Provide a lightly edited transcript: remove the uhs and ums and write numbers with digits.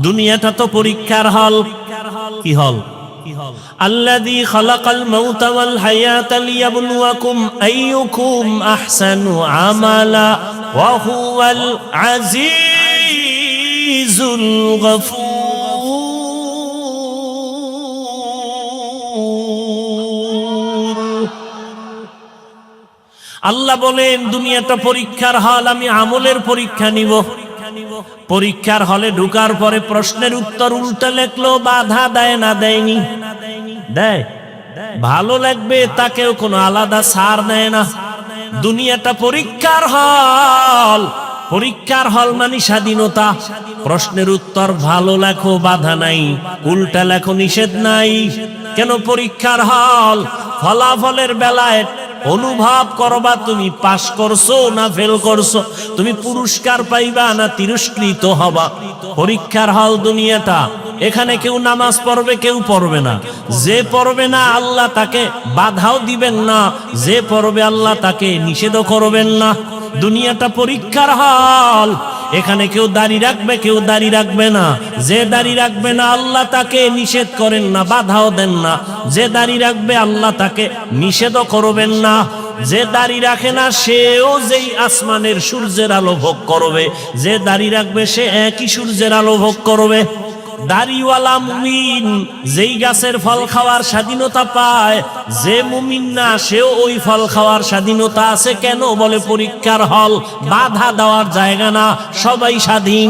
দুনিয়াটা তো পরীক্ষার হল। কি হল? আল্লাযী খালাকাল মাউতা ওয়াল হায়াতা লিয়াবলুয়াকুম আইয়ুকুম আহসানু আমালা ওয়া হুয়াল আজিজুল গফুর। আল্লাহ বলেন দুনিয়াটা পরীক্ষার হল, আমি আমলের পরীক্ষা নিব। পরীক্ষার হলে ঢুকার পরে প্রশ্নের উত্তর উল্টা লেখলো, বাধা দেয় না? দেয়নি? দেয়। ভালো লাগবে তাকেও কোনো আলাদা ছাড় দেয় না। দুনিয়াটা পরীক্ষার হল। পরীক্ষার হল মানে স্বাধীনতা। প্রশ্নের উত্তর ভালো লেখো, বাধা নাই। উল্টা লেখো, নিষেধ নাই। কেন পরীক্ষার হল? ফলাফলের বেলায় অনুভব করবা তুমি পাস করছো না ফেল করছো, তুমি পুরস্কার পাইবা না তিরস্কৃত হবা। পরীক্ষার হল দুনিয়াটা। এখানে কেউ নামাজ পড়বে, কেউ পড়বে না। যে পড়বে না আল্লাহ তাকে বাধাও দিবেন না, যে পড়বে আল্লাহ তাকে নিষেধও করবেন না। দুনিয়াটা পরীক্ষার হল। এখানে কেউ দাড়ি রাখবে, কেউ দাড়ি রাখবে না। যে দাড়ি রাখবে না আল্লাহ তাকে নিষেধ করেন না, বাধাও দেন না। যে দাড়ি রাখবে আল্লাহ তাকে নিষেধও করবেন না। যে দাড়ি রাখে না সেও যেই আসমানের সূর্যের আলো ভোগ করবে, যে দাড়ি রাখবে সে একই সূর্যের আলো ভোগ করবে। দাড়িওয়ালা মুমিন যেই গাছের ফল খাওয়ার স্বাধীনতা পায়, যে মুমিন না সেও ওই ফল খাওয়ার স্বাধীনতা আছে। কেন? বলে পরীক্ষার হল, বাধা দেওয়ার জায়গা না, সবাই স্বাধীন।